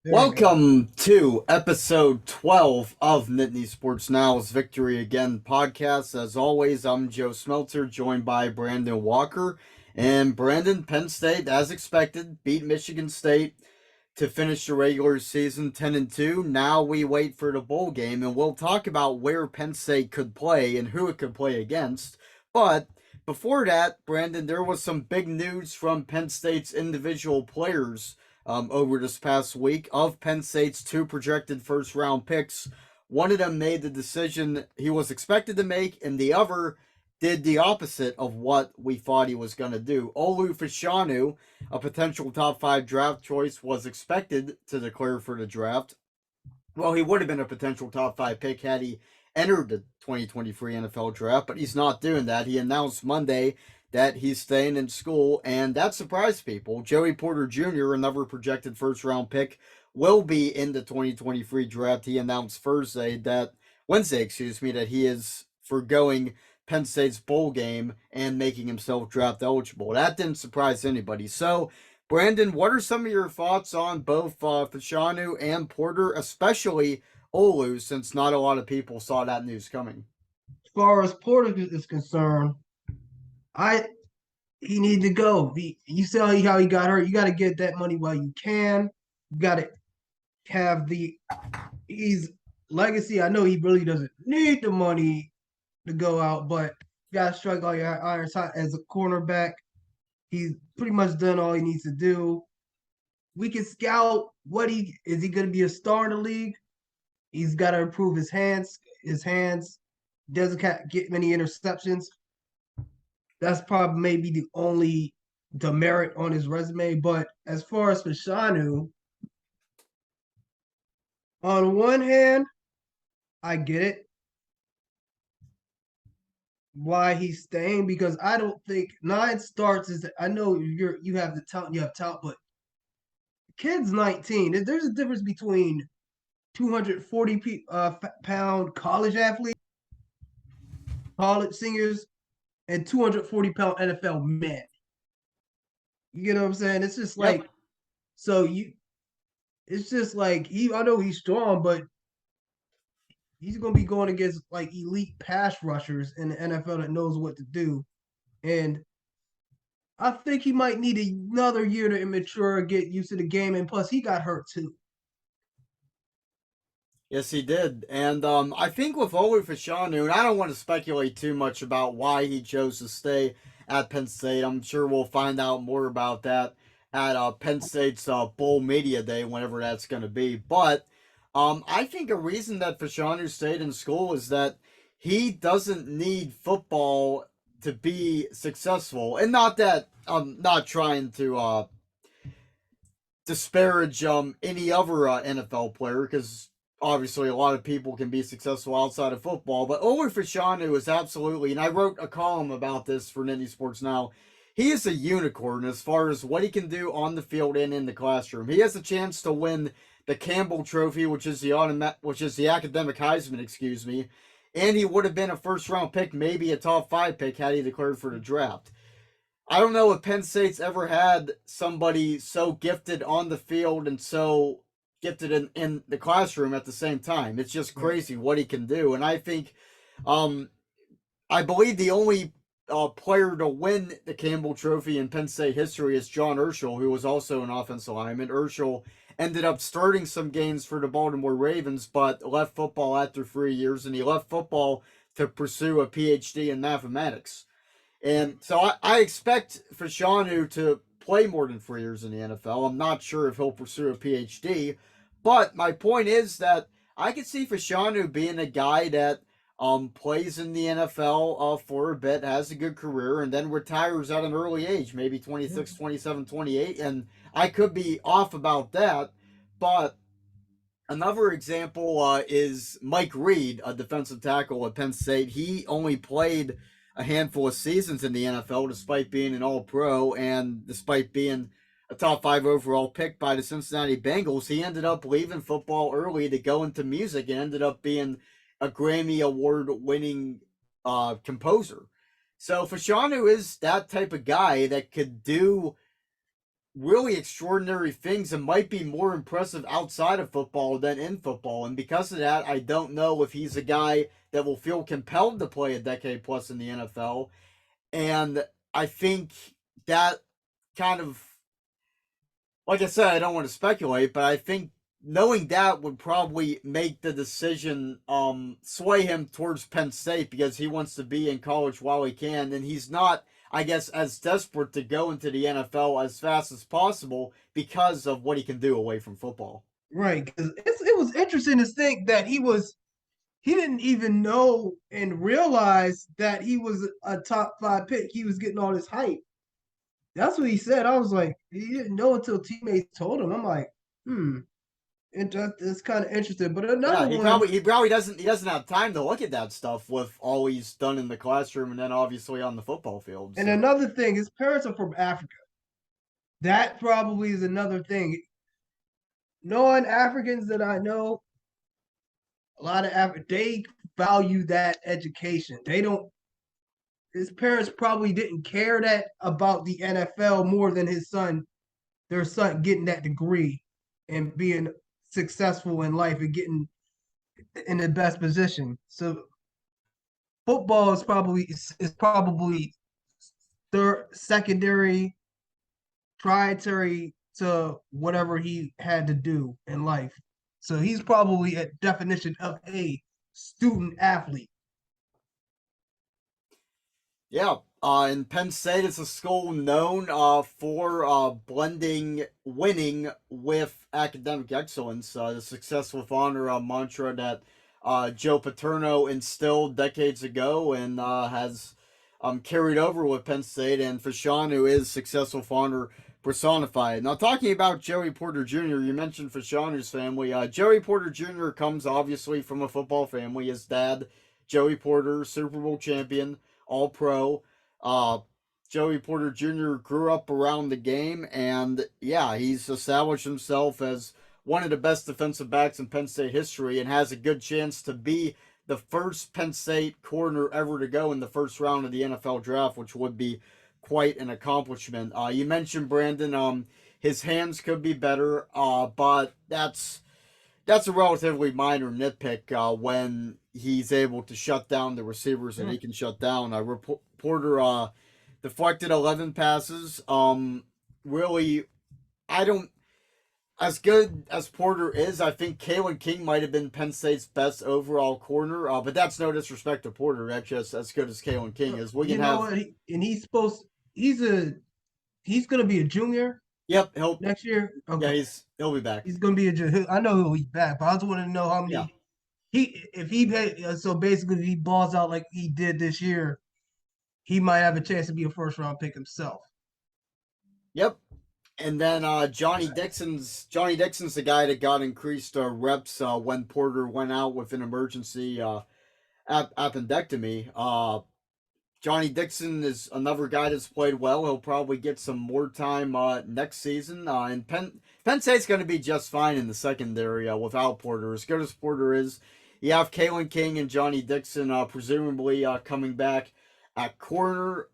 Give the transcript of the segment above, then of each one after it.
There you go. Welcome to episode 12 of Nittany Sports Now's Victory Again podcast. As always, I'm Joe Smeltzer, joined by Brandon Walker. And Brandon, Penn State, as expected, beat Michigan State to finish the regular season 10-2. Now we wait for the bowl game, and we'll talk about where Penn State could play and who it could play against. But before that, Brandon, there was some big news from Penn State's individual players over this past week. Of Penn State's two projected first round picks, one of them made the decision he was expected to make, and the other did the opposite of what we thought he was going to do. Olu Fashanu, a potential top five draft choice, was expected to declare for the draft. Well, he would have been a potential top five pick had he entered the 2023 NFL draft, but he's not doing that. He announced Monday that he's staying in school, and that surprised people. Joey Porter Jr., another projected first round pick, will be in the 2023 draft. He announced Wednesday, that he is forgoing Penn State's bowl game and making himself draft eligible. That didn't surprise anybody. So, Brandon, what are some of your thoughts on both Fashanu and Porter, especially Olu, since not a lot of people saw that news coming? As far as Porter is concerned, I he need to go. You see how he got hurt. You got to get that money while you can. You got to have the he's legacy. I know he really doesn't need the money to go out, but you got to strike all your irons hot as a cornerback. He's pretty much done all he needs to do. We can scout what he is. He going to be a star in the league? He's got to improve his hands. His hands doesn't get many interceptions. That's probably maybe the only demerit on his resume. But as far as Fashanu, on one hand, I get it why he's staying because I don't think 9 starts is. I know you have the talent, but kid's 19. There's a difference between 240 pound college athletes, college seniors, and 240-pound NFL men. You know what I'm saying? It's just Yep. like so you. It's just like he. I know he's strong, but he's going to be going against like elite pass rushers in the NFL that knows what to do, and I think he might need another year to mature, get used to the game, and plus he got hurt too. Yes, he did. And I think with Olu Fashanu, and I don't want to speculate too much about why he chose to stay at Penn State. I'm sure we'll find out more about that at Penn State's Bowl Media Day, whenever that's going to be. But I think a reason that Fashanu stayed in school is that he doesn't need football to be successful. And not that I'm not trying to disparage any other NFL player because obviously a lot of people can be successful outside of football. But Olu Fashanu is absolutely, and I wrote a column about this for Nittany Sports Now. He is a unicorn as far as what he can do on the field and in the classroom. He has a chance to win the Campbell Trophy, which is the academic Heisman, excuse me, and he would have been a first round pick, maybe a top five pick had he declared for the draft. I don't know if Penn State's ever had somebody so gifted on the field and so gifted in the classroom at the same time. It's just Right. crazy what he can do. And I think, um, I believe the only player to win the Campbell Trophy in Penn State history is John Urschel, who was also an offensive lineman. Urschel ended up starting some games for the Baltimore Ravens, but left football after 3 years, and he left football to pursue a PhD in mathematics. And so I expect Fashanu to play more than 3 years in the NFL. I'm not sure if he'll pursue a PhD, but my point is that I could see Fashanu being a guy that plays in the NFL for a bit, has a good career, and then retires at an early age, maybe 26, 27, 28. And I could be off about that, but another example is Mike Reed, a defensive tackle at Penn State. He only played a handful of seasons in the NFL despite being an All Pro and despite being a top five overall pick by the Cincinnati Bengals. He ended up leaving football early to go into music and ended up being a Grammy Award winning composer. So Fashanu is that type of guy that could do really extraordinary things and might be more impressive outside of football than in football. And because of that, I don't know if he's a guy that will feel compelled to play a decade plus in the NFL. And I think that kind of, like I said, I don't want to speculate, but I think knowing that would probably make the decision sway him towards Penn State because he wants to be in college while he can, and he's not, I guess, as desperate to go into the NFL as fast as possible because of what he can do away from football. Right. Because it was interesting to think that he didn't even know and realize that he was a top 5 pick. He was getting all this hype. That's what he said. I was like, he didn't know until teammates told him. I'm like, it's kind of interesting. But Yeah, another he one, probably he probably doesn't have time to look at that stuff with all he's done in the classroom and then obviously on the football field. and So another thing, his parents are from Africa. That probably is another thing. Knowing Africans that I know, a lot of they value that education. They don't. His parents probably didn't care that about the NFL more than their son getting that degree and being successful in life and getting in the best position. So football is probably third, secondary, priority to whatever he had to do in life. So he's probably a definition of a student athlete. yeah, and Penn State is a school known for blending winning with academic excellence. The success with honor mantra that Joe Paterno instilled decades ago and has carried over with Penn State, and Fashanu is success with honor personified. Now, talking about Joey Porter Jr., you mentioned Fashanu's family. Joey Porter Jr. comes obviously from a football family. His dad, Joey Porter, Super Bowl champion, all pro. Uh, Joey Porter Jr. grew up around the game, and yeah, he's established himself as one of the best defensive backs in Penn State history and has a good chance to be the first Penn State corner ever to go in the first round of the NFL draft, which would be quite an accomplishment. You mentioned Brandon. His hands could be better, but that's a relatively minor nitpick when he's able to shut down the receivers that he can shut down. Porter deflected 11 passes. Really, I don't. As good as Porter is, I think Kalen King might have been Penn State's best overall corner. But that's no disrespect to Porter. That's just as good as Kalen King is. We You can know have. what? And he's gonna be a junior Yep, he'll. next year. Yeah, Okay, he'll be back. he's gonna be a junior. I know he'll be back, but I just want to know how Yeah. many so basically if he balls out like he did this year, he might have a chance to be a first round pick himself. Yep. And then Johnny Dixon's the guy that got increased reps when Porter went out with an emergency appendectomy. Johnny Dixon is another guy that's played well. He'll probably get some more time next season. And Penn State's going to be just fine in the secondary without Porter. As good as Porter is, you have Kalen King and Johnny Dixon presumably coming back at corner.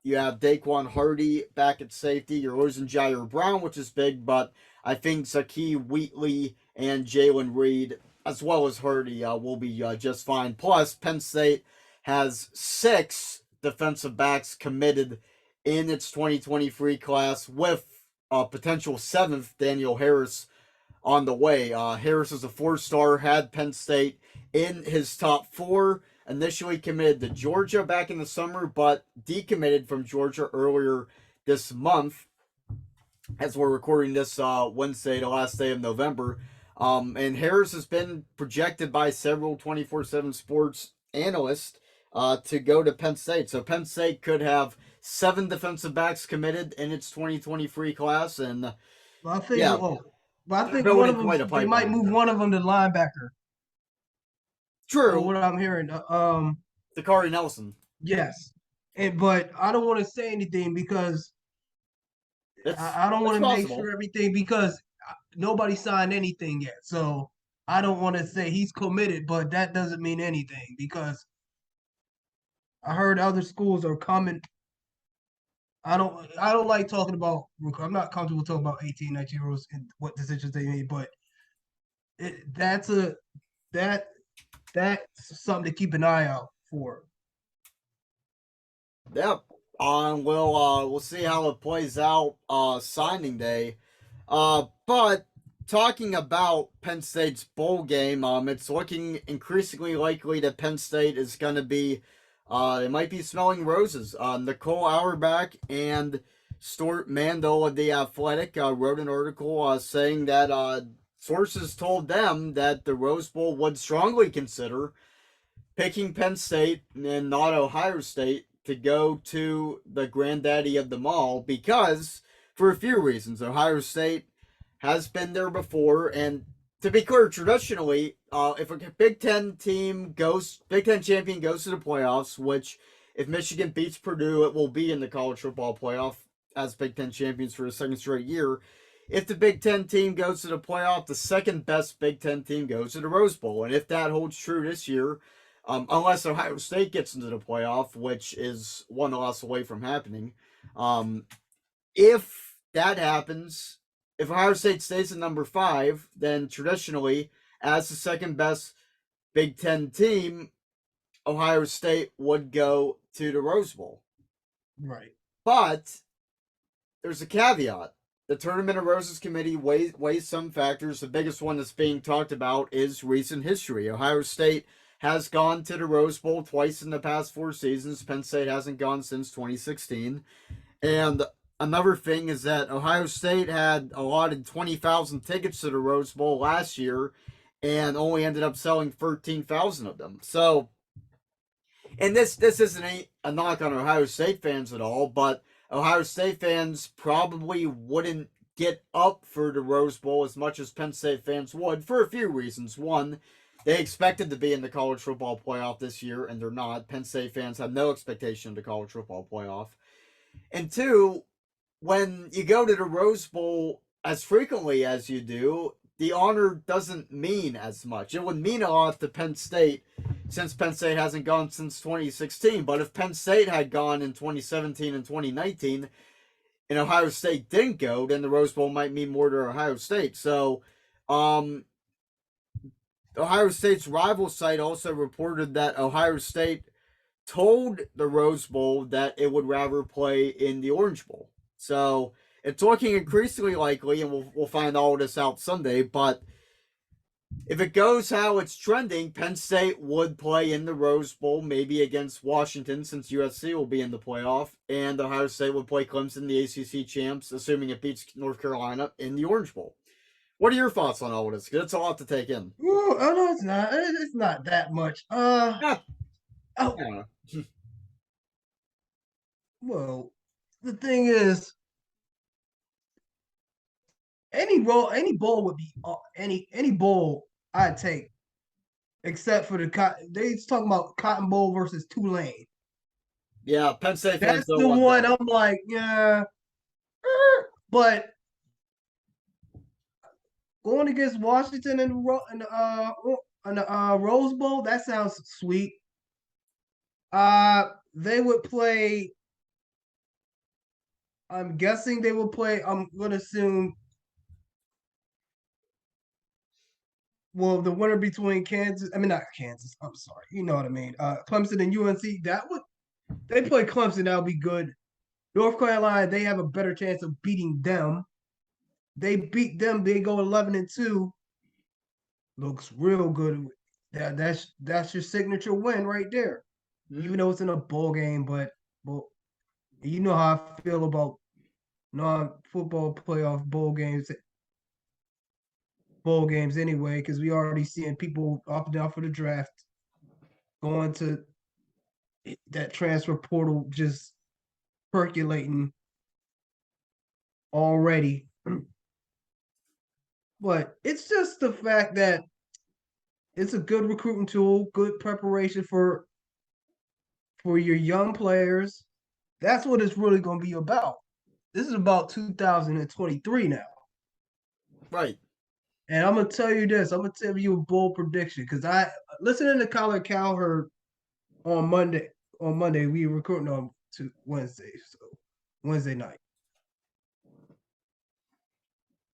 You have Daquan Hardy back at safety. You're losing Jair Brown, which is big, but I think Zaki Wheatley and Jalen Reed, as well as Hardy, will be just fine. Plus, Penn State has 6 defensive backs committed in its 2023 class, with a potential 7th, Daniel Harris, on the way. Harris is a 4-star, had Penn State in his top 4, initially committed to Georgia back in the summer, but decommitted from Georgia earlier this month as we're recording this Wednesday, the last day of November. And Harris has been projected by several 24/7 sports analysts to go to Penn State. So Penn State could have 7 defensive backs committed in its 2023 class, and But I think, yeah, but I think one building of them quite a they might pipeline. move one of them to linebacker. Or True, what I'm hearing. Dakari Nelson. Yes, but I don't want to say anything because I don't It's want to make possible. sure everything because nobody signed anything yet. So I don't want to say he's committed, but that doesn't mean anything because I heard other schools are coming. I don't like talking about. I'm not comfortable talking about 18, 19-year-olds and what decisions they made, but that's a that that's something to keep an eye out for. Yep. We'll see how it plays out signing day. But talking about Penn State's bowl game, it's looking increasingly likely that Penn State is going to be, they might be smelling roses. Nicole Auerbach and Stuart Mandel of The Athletic wrote an article saying that sources told them that the Rose Bowl would strongly consider picking Penn State and not Ohio State to go to the granddaddy of them all because, for a few reasons, Ohio State has been there before, and to be clear, traditionally, if a Big Ten Big Ten champion goes to the playoffs, which if Michigan beats Purdue, it will be in the college football playoff as Big Ten champions for the second straight year. If the Big Ten team goes to the playoff, the second best Big Ten team goes to the Rose Bowl, and if that holds true this year, unless Ohio State gets into the playoff, which is one loss away from happening. If that happens, if Ohio State stays at number 5, then traditionally, as the second best Big Ten team, Ohio State would go to the Rose Bowl. Right. But there's a caveat. The Tournament of Roses Committee weighs some factors. The biggest one that's being talked about is recent history. Ohio State has gone to the Rose Bowl twice in the past 4 seasons. Penn State hasn't gone since 2016. And another thing is that Ohio State had allotted 20,000 tickets to the Rose Bowl last year and only ended up selling 13,000 of them. So, and this isn't a knock on Ohio State fans at all, but Ohio State fans probably wouldn't get up for the Rose Bowl as much as Penn State fans would for a few reasons. One, they expected to be in the college football playoff this year, and they're not. Penn State fans have no expectation of the college football playoff. And two, when you go to the Rose Bowl as frequently as you do, the honor doesn't mean as much. It would mean a lot to Penn State since Penn State hasn't gone since 2016. But if Penn State had gone in 2017 and 2019 and Ohio State didn't go, then the Rose Bowl might mean more to Ohio State. So, Ohio State's rival site also reported that Ohio State told the Rose Bowl that it would rather play in the Orange Bowl. So it's looking increasingly likely, and we'll find all of this out Sunday, but if it goes how it's trending, Penn State would play in the Rose Bowl, maybe against Washington, since USC will be in the playoff, and Ohio State would play Clemson, the ACC champs, assuming it beats North Carolina, in the Orange Bowl. What are your thoughts on all of this? Because it's a lot to take in. Well, oh, no, it's not. It's not that much. Yeah. Oh, well, the thing is, any bowl would be any bowl I'd take, except for the cotton. They talking about Cotton Bowl versus Tulane. Yeah, Penn State fans That's don't the want one. that. I'm like, yeah, but going against Washington in the Rose Bowl, that sounds sweet. They would play. I'm guessing they will play. I'm gonna assume. Well, the winner between Kansas. I mean, not Kansas. I'm sorry. You know what I mean. Clemson and UNC. That would they play Clemson. That would be good. North Carolina. They have a better chance of beating them. They beat them. They go 11-2. Looks real good. That's your signature win right there. Even though it's in a bowl game, but well, you know how I feel about non-football playoff bowl games anyway, because we already seeing people opting out for the draft, going to that transfer portal just percolating already. But it's just the fact that it's a good recruiting tool, good preparation for your young players. That's what it's really going to be about. This is about 2023 now. Right. And I'm gonna tell you this. I'm gonna tell you a bold prediction because I listening to Colin Cowherd on Monday. On Monday, we were recording on to Wednesday. So Wednesday night.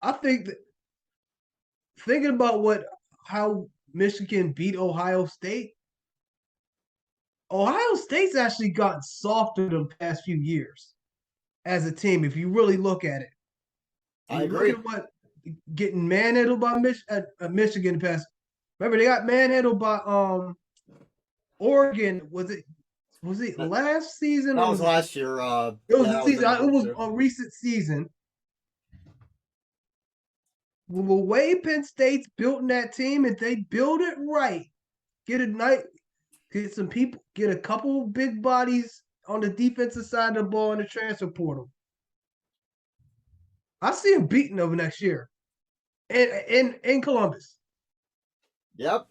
I think that thinking about how Michigan beat Ohio State, Ohio State's actually gotten softer the past few years as a team. If you really look at it, I you look agree. at what getting manhandled by Michigan the past. Remember they got manhandled by Oregon. Was it last season That or was was it? last year. It was Yeah, the I was season. in the It book was too. a recent season. The way Penn State's built in that team, if they build it right, get a night, get some people, get a couple big bodies on the defensive side of the ball in the transfer portal. I see them beating them next year in Columbus. Yep.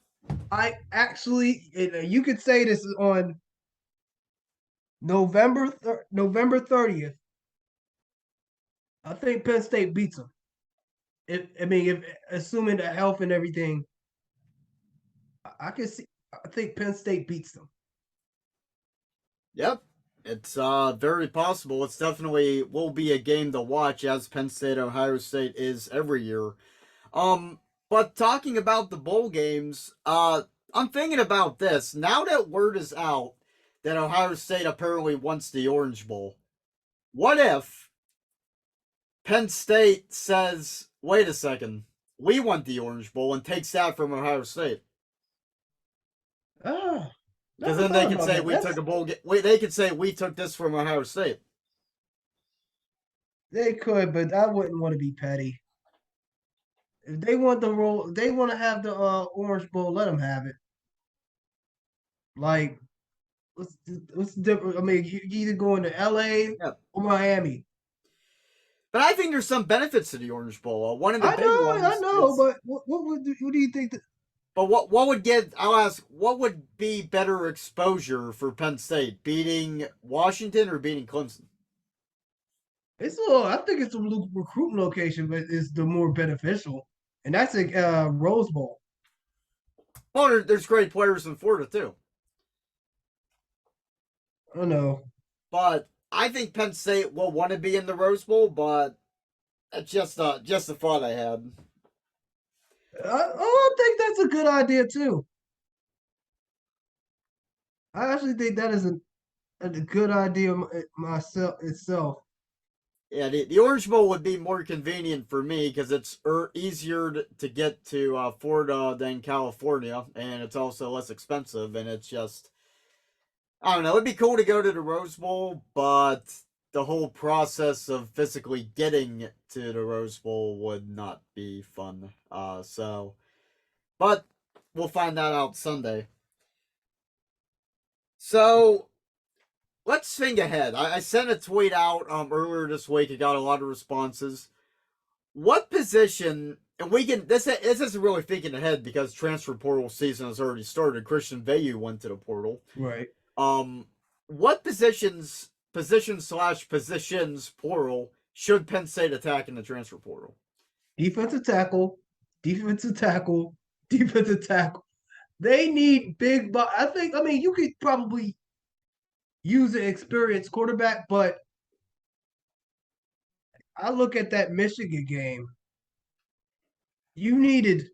I actually, you could say this is on November 30th. I think Penn State beats them. If assuming the health and everything, I can see. I think Penn State beats them. Yep. It's very possible. It's definitely will be a game to watch, as Penn State Ohio State is every year. Um, but talking about the bowl games, I'm thinking about this. Now that word is out that Ohio State apparently wants the Orange Bowl, what if Penn State says, wait a second, we want the Orange Bowl and takes that from Ohio State? Ah, Because never then they thought could about say that. we took a bowl game. They could say we took this from Ohio State. They could, but I wouldn't want to be petty. If they want the role, they want to have the Orange Bowl. Let them have it. Like, what's the difference? I mean, you either going to L.A. Yeah. or Miami. But I think there's some benefits to the Orange Bowl. One of the I big know, I ones know, is. but what do you think? But what would get? I'll ask. What would be better exposure for Penn State, beating Washington or beating Clemson? It's a little. I think it's a recruiting location, but it's the more beneficial, and that's a Rose Bowl. Well, there's great players in Florida too. I don't know. But I think Penn State will want to be in the Rose Bowl. But that's just a thought I had. I think that's a good idea too. I actually think that is a good idea myself itself. Yeah, the Orange Bowl would be more convenient for me because it's easier to get to Florida than California, and it's also less expensive. And it's just, I don't know, it'd be cool to go to the Rose Bowl, but the whole process of physically getting to the Rose Bowl would not be fun. But we'll find that out Sunday. So let's think ahead. I sent a tweet out earlier this week. It got a lot of responses. What position? And we can. This isn't really thinking ahead because transfer portal season has already started. Christian Veyu went to the portal. Right. What positions plural should Penn State attack in the transfer portal? Defensive tackle, defensive tackle, defensive tackle. They need big. I think. I mean, you could probably use an experienced quarterback, but I look at that Michigan game. You needed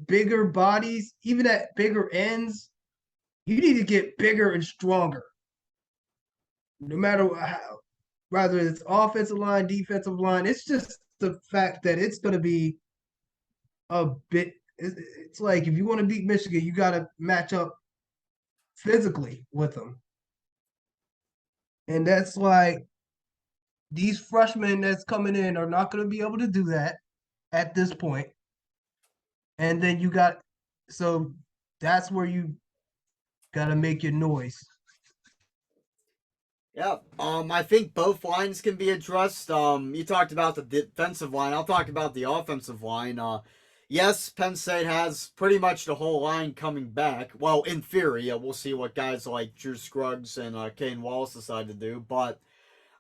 bigger bodies, even at bigger ends. You need to get bigger and stronger. No matter how, whether it's offensive line, defensive line, it's just the fact that it's going to be a bit. It's like if you want to beat Michigan, you got to match up physically with them, and that's why these freshmen that's coming in are not going to be able to do that at this point. And then you got so that's where you got to make your noise. Yeah. I think both lines can be addressed. You talked about the defensive line. I'll talk about the offensive line. Yes, Penn State has pretty much the whole line coming back. Well, in theory, we'll see what guys like Drew Scruggs and Kane Wallace decide to do. But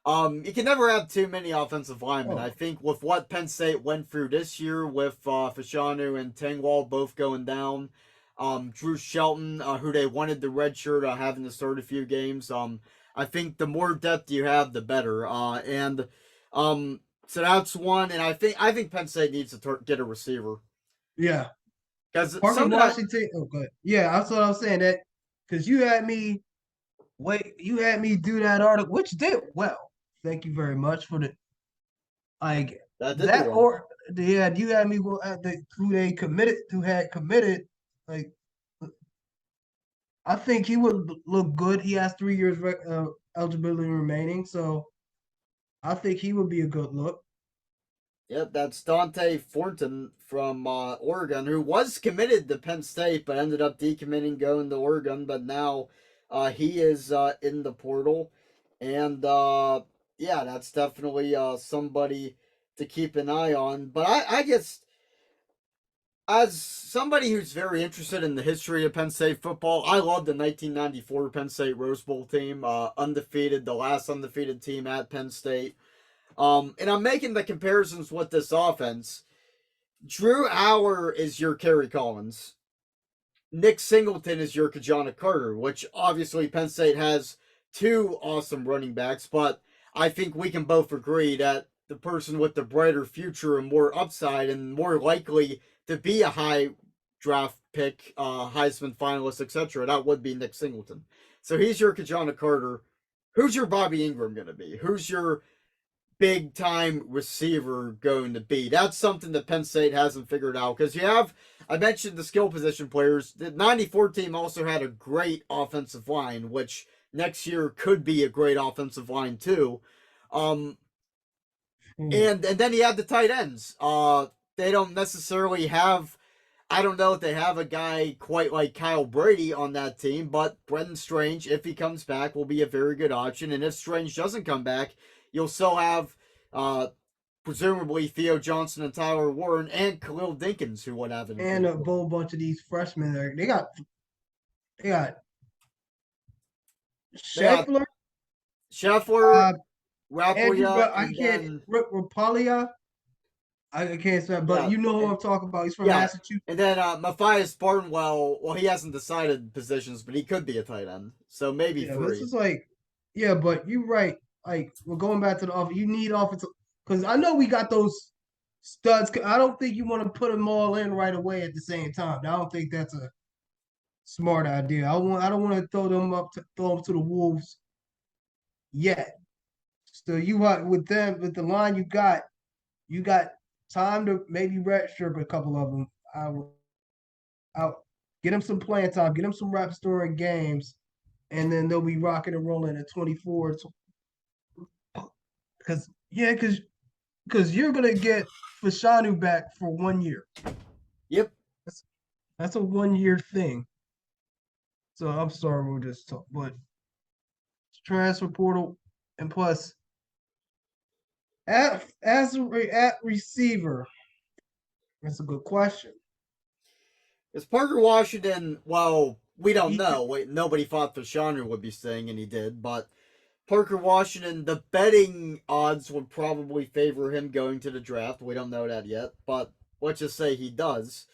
you can never have too many offensive linemen. Oh. I think with what Penn State went through this year with Fashanu and Tangwall both going down, Drew Shelton, who they wanted the red shirt, having to start a few games. I think the more depth you have, the better. And so that's one. And I think Penn State needs to get a receiver Yeah. because Parker something that Washington. Oh, good. Yeah, that's what I'm saying. That because you had me do that article, which did well. Thank you very much for the like that did do that well. or yeah, you had me at the who they committed who had committed. Like I think he would look good. He has 3 years eligibility remaining, so I think he would be a good look. Yep, that's Dante Fortin from Oregon, who was committed to Penn State, but ended up decommitting, going to Oregon. But now he is in the portal, and yeah, that's definitely somebody to keep an eye on. But I guess as somebody who's very interested in the history of Penn State football, I love the 1994 Penn State Rose Bowl team, undefeated, the last undefeated team at Penn State. And I'm making the comparisons with this offense. Drew Hour is your Kerry Collins. Nick Singleton is your Kajana Carter, which obviously Penn State has two awesome running backs, but I think we can both agree that the person with the brighter future and more upside and more likely to be a high draft pick, Heisman finalist, etc., that would be Nick Singleton. So he's your Kajana Carter. Who's your Bobby Ingram going to be? Who's your big time receiver going to be? That's something that Penn State hasn't figured out because I mentioned the skill position players. The 94 team also had a great offensive line, which next year could be a great offensive line too. Um, Hmm. and then he had the tight ends. They don't necessarily have. I don't know if they have a guy quite like Kyle Brady on that team, but Brendan Strange, if he comes back, will be a very good option. And if Strange doesn't come back, you'll still have uh, presumably Theo Johnson and Tyler Warren and Khalil Dinkins, who would have an And improved a role. whole bunch of these freshmen there. They got They got Scheffler, Scheffler, uh, Andrew, Raplia, but I and can't then Rapalia. I can't say, but yeah, you know who and I'm talking about. He's from yeah, Massachusetts. and then Matthias Barnwell. Well, he hasn't decided positions, but he could be a tight end, so maybe Yeah, this three. is like, yeah, but you're right. Like we're going back to the offense. You need offensive because I know we got those studs. I don't think you want to put them all in right away at the same time. I don't think that's a smart idea. I don't want to throw them to the wolves yet. So you want with them with the line you got time to maybe redshirt a couple of them. I'll get them some playing time, get them some reps during games, and then they'll be rocking and rolling at 24. Because you're gonna get Fashanu back for 1 year. Yep. That's that's a 1 year thing. So I'm sorry we'll just talk, but transfer portal and plus at receiver, that's a good question. Is Parker Washington? Well, we don't He know. Wait, nobody thought Fashanu would be staying, and he did. But Parker Washington, the betting odds would probably favor him going to the draft. We don't know that yet, but let's just say he does.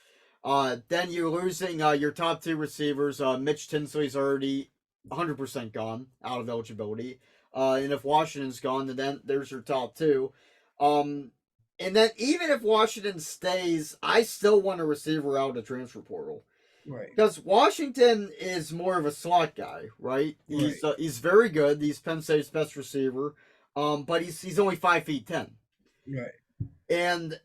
Then you're losing your top two receivers. Mitch Tinsley's already 100% gone out of eligibility. And if Washington's gone, then there's your top two. Um, and then even if Washington stays, I still want a receiver out of the transfer portal right, because Washington is more of a slot guy, right? right, He's very good. He's Penn State's best receiver, but he's only 5'10", right. and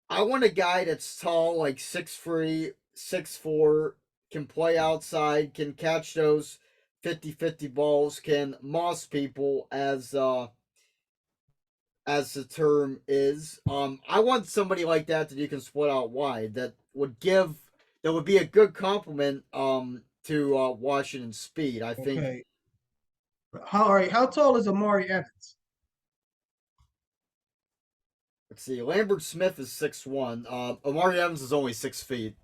I want a guy that's tall, like 6'3", 6'4", can play outside, can catch those 50-50 balls, can moss people as the term is. I want somebody like that you can split out wide that would be a good complement to Washington's speed. I think. Okay. How tall is Amari Evans? Let's see. Lambert Smith is 6'1". Amari Evans is only 6 feet.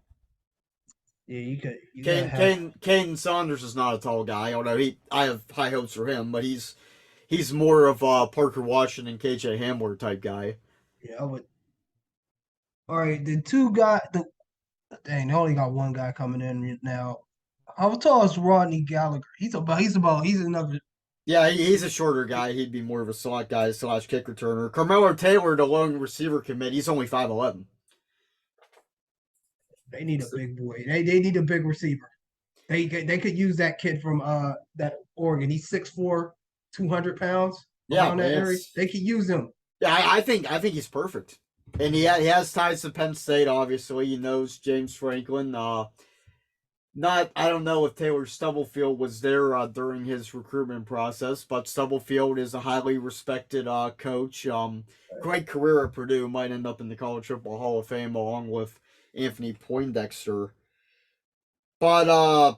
Yeah, you gotta have Caden Saunders is not a tall guy, although I have high hopes for him, but he's more of a Parker Washington, KJ Hamler type guy. yeah, I would all right, the two guy the dang, they only got one guy coming in now. How tall is Rodney Gallagher? He's another. Yeah, he's a shorter guy. He'd be more of a slot guy slash kick returner. Carmelo Taylor, the lone receiver commit, he's only 5'11". They need a big boy. They need a big receiver. They could use that kid from that Oregon. He's 6'4", 200 pounds Yeah, around that area. it's They could use him. yeah. I think he's perfect, and he has ties to Penn State. Obviously, he knows James Franklin. Not I don't know if Taylor Stubblefield was there during his recruitment process, but Stubblefield is a highly respected coach. Great career at Purdue. Might end up in the College Football Hall of Fame along with Anthony Poindexter. But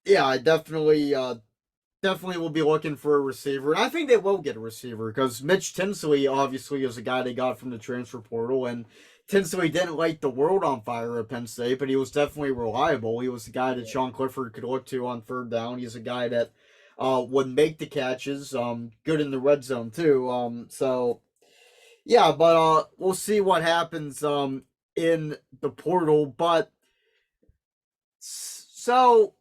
yeah, I definitely will be looking for a receiver. And I think they will get a receiver because Mitch Tinsley obviously is a guy they got from the transfer portal. And Tinsley didn't light the world on fire at Penn State, but he was definitely reliable. He was the guy that Sean Clifford could look to on third down. He's a guy that would make the catches, good in the red zone too. So, yeah, but we'll see what happens in the portal. But so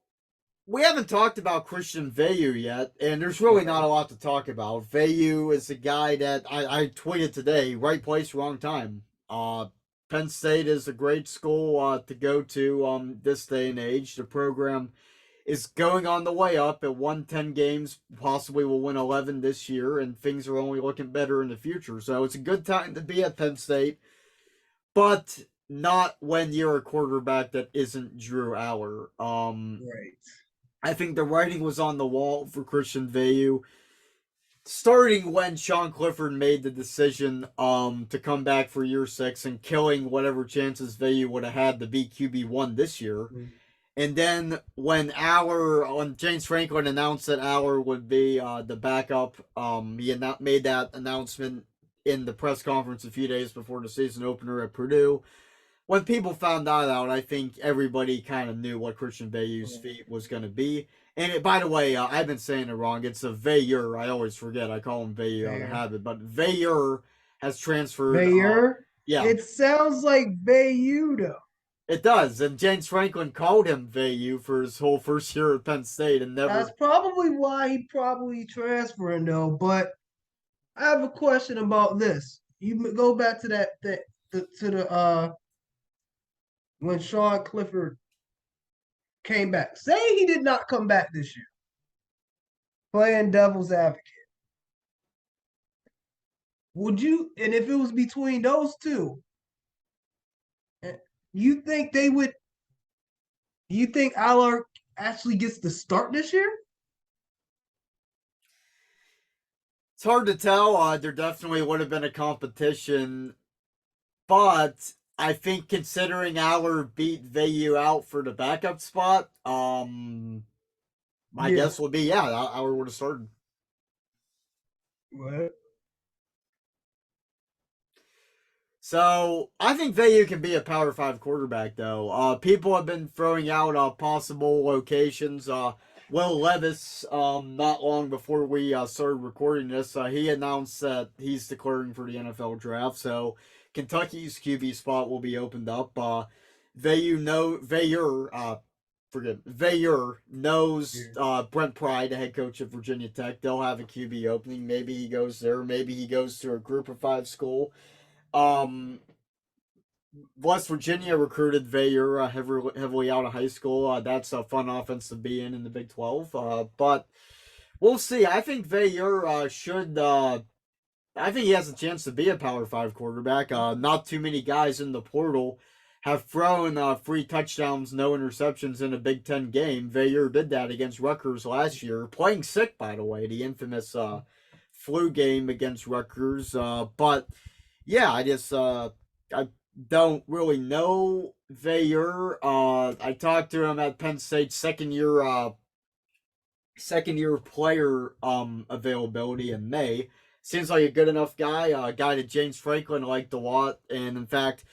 we haven't talked about Christian Veilleux yet, and there's really not a lot to talk about. Veilleux is a guy that I tweeted today, right place, wrong time. Penn State is a great school to go to this day and age. The program is going on the way up. It won 10 games, possibly will win 11 this year, and things are only looking better in the future. So it's a good time to be at Penn State, but not when you're a quarterback that isn't Drew Aller. Right. I think the writing was on the wall for Christian Veilleux, starting when Sean Clifford made the decision to come back for year 6 and killing whatever chances Veilleux would have had to be QB1 this year. Mm-hmm. And then when James Franklin announced that Aller would be the backup, he made that announcement in the press conference a few days before the season opener at Purdue. When people found that out, I think everybody kind of knew what Christian Veilleux's feat was going to be. And by the way, I've been saying it wrong. It's a Veilleux. I always forget. I call him Veilleux out of habit. But Veilleux has transferred. Bayer. Yeah, It sounds like Bayou though. it does. And James Franklin called him Veilleux for his whole first year at Penn State and never. That's probably why he probably transferring though. But I have a question about this. You go back to the when Sean Clifford came back. Say he did not come back this year. Playing devil's advocate. Would you, and if it was between those two, you think they would, you think Aller actually gets to start this year? It's hard to tell. There definitely would have been a competition, but I think considering Aller beat Veilleux out for the backup spot, my guess would be Aller would have started. What? So I think Veilleux can be a Power 5 quarterback, though. People have been throwing out possible locations. Will Levis, not long before we started recording this, he announced that he's declaring for the NFL draft. So Kentucky's QB spot will be opened up. Veilleux knows Brent Pry, the head coach of Virginia Tech. They'll have a QB opening. Maybe he goes there. Maybe he goes to a Group of 5 school. West Virginia recruited Veilleux heavily out of high school. That's a fun offense to be in the Big 12. But we'll see. I think Veilleux should. I think he has a chance to be a Power 5 quarterback. Not too many guys in the portal have thrown 3 touchdowns, no interceptions in a Big 10 game. Veilleux did that against Rutgers last year, playing sick, by the way, the infamous flu game against Rutgers. But yeah, I don't really know Veilleux. I talked to him at Penn State second year player availability in May. Seems like a good enough guy, a guy that James Franklin liked a lot. And in fact,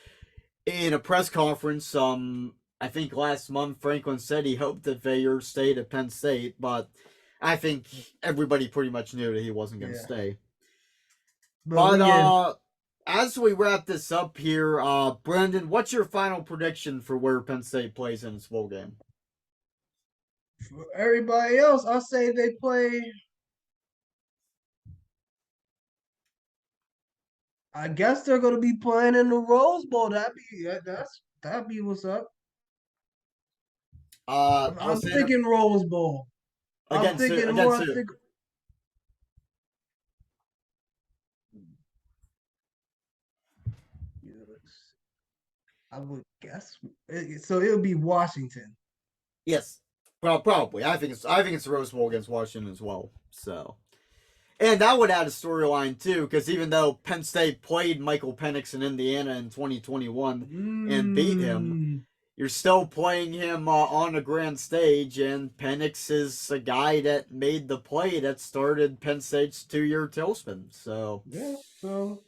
in a press conference, I think last month, Franklin said he hoped that Veilleux stayed at Penn State, but I think everybody pretty much knew that he wasn't going to stay. But as we wrap this up here, Brandon, what's your final prediction for where Penn State plays in its bowl game? For everybody else, I say they play. I guess they're gonna be playing in the Rose Bowl. That'd be what's up. I'm I'll say it thinking Rose Bowl. I'm against who? thinking more. Against I who? think I would guess. So it would be Washington. Yes, well, probably. I think it's the Rose Bowl against Washington as well. So, and that would add a storyline too, because even though Penn State played Michael Penix in Indiana in 2021 and beat him, Mm, you're still playing him on a grand stage, and Penix is a guy that made the play that started Penn State's 2-year tailspin. So yeah. So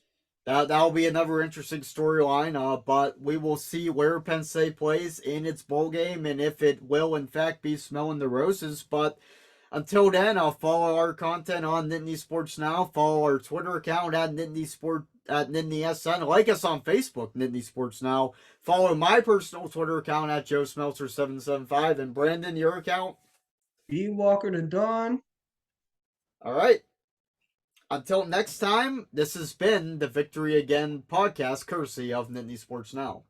that'll be another interesting storyline. But we will see where Penn State plays in its bowl game, and if it will in fact be smelling the roses. But until then, I'll follow our content on Nittany Sports Now. Follow our Twitter account at NitnySN. Like us on Facebook, Nittany Sports Now. Follow my personal Twitter account at Joe Smeltzer775. And Brandon, your account? B Walker to Dawn. All right. Until next time, this has been the Victory Again podcast, courtesy of Nittany Sports Now.